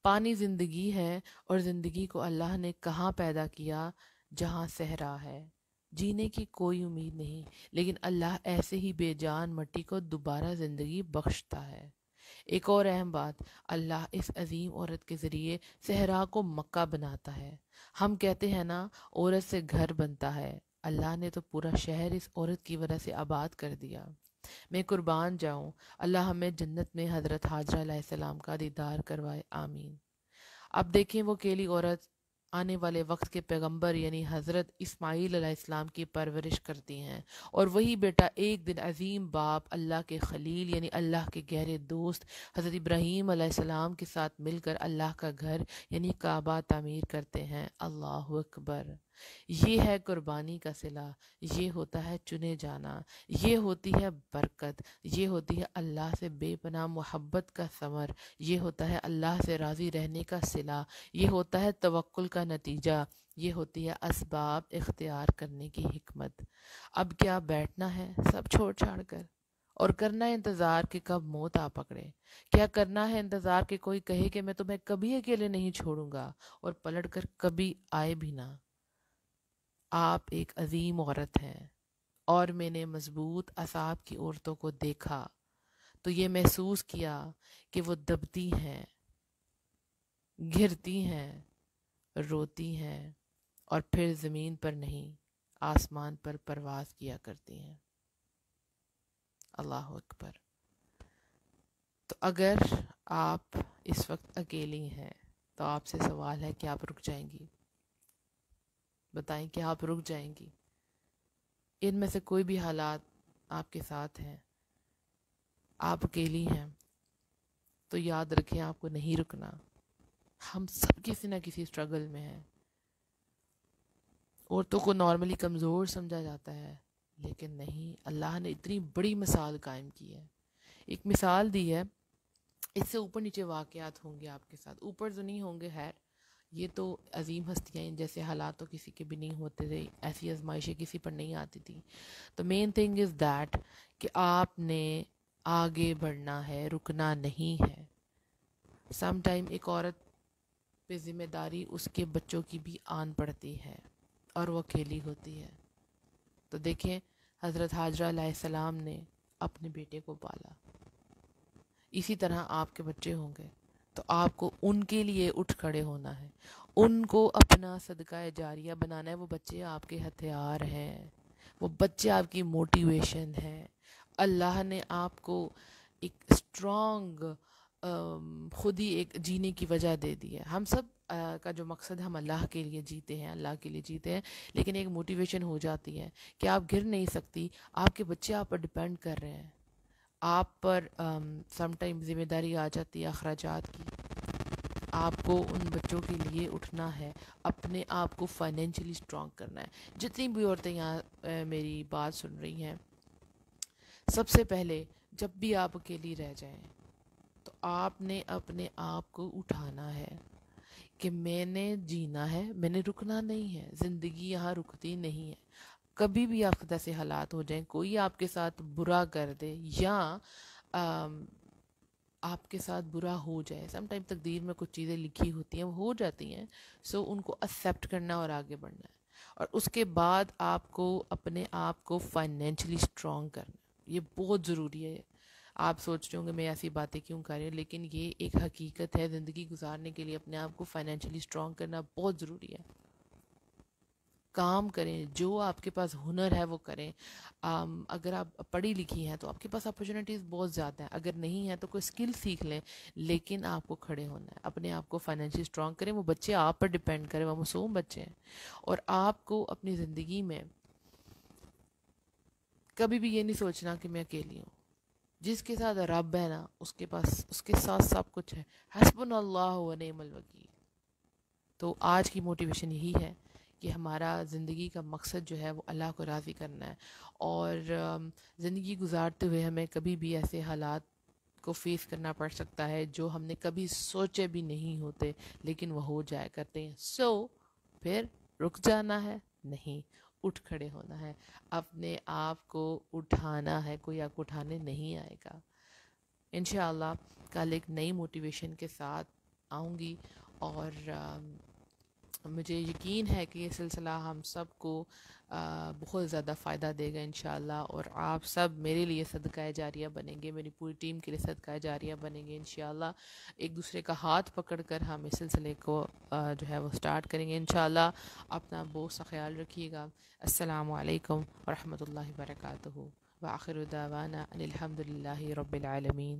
پانی زندگی ہے، اور زندگی کو اللہ نے کہاں پیدا کیا؟ جہاں صحرا ہے، جینے کی کوئی امید نہیں، لیکن اللہ ایسے ہی بے جان مٹی کو دوبارہ زندگی بخشتا ہے۔ ایک اور اہم بات، اللہ اس عظیم عورت کے ذریعے صحرا کو مکہ بناتا ہے۔ ہم کہتے ہیں نا عورت سے گھر بنتا ہے، اللہ نے تو پورا شہر اس عورت کی وجہ سے آباد کر دیا۔ میں قربان جاؤں، اللہ ہمیں جنت میں حضرت حاجرہ علیہ السلام کا دیدار کروائے، آمین۔ اب دیکھیں وہ اکیلی عورت آنے والے وقت کے پیغمبر یعنی حضرت اسماعیل علیہ السلام کی پرورش کرتی ہیں، اور وہی بیٹا ایک دن عظیم باپ اللہ کے خلیل یعنی اللہ کے گہرے دوست حضرت ابراہیم علیہ السلام کے ساتھ مل کر اللہ کا گھر یعنی کعبہ تعمیر کرتے ہیں۔ اللہ اکبر! یہ ہے قربانی کا صلہ، یہ ہوتا ہے چنے جانا، یہ ہوتی ہے برکت، یہ ہوتی ہے اللہ سے بے پناہ محبت کا ثمر، یہ ہوتا ہے اللہ سے راضی رہنے کا صلہ، یہ ہوتا ہے توکل کا نتیجہ، یہ ہوتی ہے اسباب اختیار کرنے کی حکمت۔ اب کیا بیٹھنا ہے سب چھوڑ چھاڑ کر، اور کرنا ہے انتظار کہ کب موت آ پکڑے؟ کیا کرنا ہے انتظار کہ کوئی کہے کہ میں تمہیں کبھی اکیلے نہیں چھوڑوں گا، اور پلٹ کر کبھی آئے بھی نہ؟ آپ ایک عظیم عورت ہیں، اور میں نے مضبوط اعصاب کی عورتوں کو دیکھا تو یہ محسوس کیا کہ وہ دبتی ہیں، گرتی ہیں، روتی ہیں، اور پھر زمین پر نہیں آسمان پر پرواز کیا کرتی ہیں۔ اللہ اکبر! تو اگر آپ اس وقت اکیلی ہیں تو آپ سے سوال ہے کہ آپ رک جائیں گی؟ بتائیں کہ آپ رک جائیں گی؟ ان میں سے کوئی بھی حالات آپ کے ساتھ ہیں، آپ اکیلی ہیں، تو یاد رکھیں آپ کو نہیں رکنا۔ ہم سب کسی نہ کسی اسٹرگل میں ہیں۔ عورتوں کو نارملی کمزور سمجھا جاتا ہے، لیکن نہیں، اللہ نے اتنی بڑی مثال قائم کی ہے۔ ایک مثال دی ہے، اس سے اوپر نیچے واقعات ہوں گے آپ کے ساتھ، اوپر تو نہیں ہوں گے، خیر یہ تو عظیم ہستیاں ہیں، جیسے حالات تو کسی کے بھی نہیں ہوتے تھے، ایسی آزمائشیں کسی پر نہیں آتی تھی۔ تو مین تھنگ از دیٹ کہ آپ نے آگے بڑھنا ہے، رکنا نہیں ہے۔ سم ٹائم ایک عورت پہ ذمہ داری اس کے بچوں کی بھی آن پڑتی ہے، اور وہ اکیلی ہوتی ہے۔ تو دیکھیں حضرت حاجرہ علیہ السلام نے اپنے بیٹے کو پالا، اسی طرح آپ کے بچے ہوں گے تو آپ کو ان کے لیے اٹھ کھڑے ہونا ہے، ان کو اپنا صدقہ جاریہ بنانا ہے۔ وہ بچے آپ کے ہتھیار ہیں، وہ بچے آپ کی موٹیویشن ہے۔ اللہ نے آپ کو ایک اسٹرانگ خود ہی ایک جینے کی وجہ دے دی ہے۔ ہم سب کا جو مقصد ہم اللہ کے لیے جیتے ہیں، اللہ کے لیے جیتے ہیں، لیکن ایک موٹیویشن ہو جاتی ہے کہ آپ گر نہیں سکتی، آپ کے بچے آپ پر ڈیپینڈ کر رہے ہیں، آپ پر سم ٹائم ذمہ داری آ جاتی ہے اخراجات کی۔ آپ کو ان بچوں کے لیے اٹھنا ہے، اپنے آپ کو فائنینشلی اسٹرانگ کرنا ہے۔ جتنی بھی عورتیں یہاں میری بات سن رہی ہیں، سب سے پہلے جب بھی آپ اکیلی رہ جائیں تو آپ نے اپنے آپ کو اٹھانا ہے کہ میں نے جینا ہے، میں نے رکنا نہیں ہے۔ زندگی یہاں رکتی نہیں ہے، کبھی بھی آپ کے ساتھ ایسے حالات ہو جائیں، کوئی آپ کے ساتھ برا کر دے یا آپ کے ساتھ برا ہو جائے، سم ٹائم تقدیر میں کچھ چیزیں لکھی ہوتی ہیں، وہ ہو جاتی ہیں، سو ان کو ایکسیپٹ کرنا اور آگے بڑھنا ہے۔ اور اس کے بعد آپ کو اپنے آپ کو فائنینشلی اسٹرانگ کرنا ہے، یہ بہت ضروری ہے۔ آپ سوچ رہے ہوں گے میں ایسی باتیں کیوں کر رہی ہوں، لیکن یہ ایک حقیقت ہے، زندگی گزارنے کے لیے اپنے آپ کو فائنینشلی اسٹرانگ کرنا بہت ضروری ہے۔ کام کریں، جو آپ کے پاس ہنر ہے وہ کریں۔ اگر آپ پڑھی لکھی ہیں تو آپ کے پاس اپرچونیٹیز بہت زیادہ ہیں، اگر نہیں ہیں تو کوئی اسکل سیکھ لیں، لیکن آپ کو کھڑے ہونا ہے، اپنے آپ کو فائنینشلی اسٹرانگ کریں۔ وہ بچے آپ پر ڈیپینڈ کریں، وہ معصوم بچے ہیں، اور آپ کو اپنی زندگی میں کبھی بھی یہ نہیں سوچنا کہ میں اکیلی ہوں۔ جس کے ساتھ رب ہے نا، اس کے پاس اس کے ساتھ سب کچھ ہے۔ حسبنا اللہ و نعم الوکیل۔ تو آج کی موٹیویشن یہی ہے کہ ہمارا زندگی کا مقصد جو ہے وہ اللہ کو راضی کرنا ہے، اور زندگی گزارتے ہوئے ہمیں کبھی بھی ایسے حالات کو فیس کرنا پڑ سکتا ہے جو ہم نے کبھی سوچے بھی نہیں ہوتے، لیکن وہ ہو جایا کرتے ہیں۔ پھر رک جانا ہے نہیں، اٹھ کھڑے ہونا ہے، اپنے آپ کو اٹھانا ہے، کوئی آپ کو اٹھانے نہیں آئے گا۔ انشاءاللہ کل ایک نئی موٹیویشن کے ساتھ آؤں گی، اور مجھے یقین ہے کہ یہ سلسلہ ہم سب کو بہت زیادہ فائدہ دے گا انشاءاللہ، اور آپ سب میرے لیے صدقہ جاریہ بنیں گے، میری پوری ٹیم کے لیے صدقہ جاریہ بنیں گے انشاءاللہ۔ ایک دوسرے کا ہاتھ پکڑ کر ہم اس سلسلے کو جو ہے وہ سٹارٹ کریں گے انشاءاللہ۔ اپنا بہت سا خیال رکھیے گا۔ السلام علیکم ورحمۃ اللہ وبرکاتہ، وآخر دعوانا ان الحمد للہ رب العالمین۔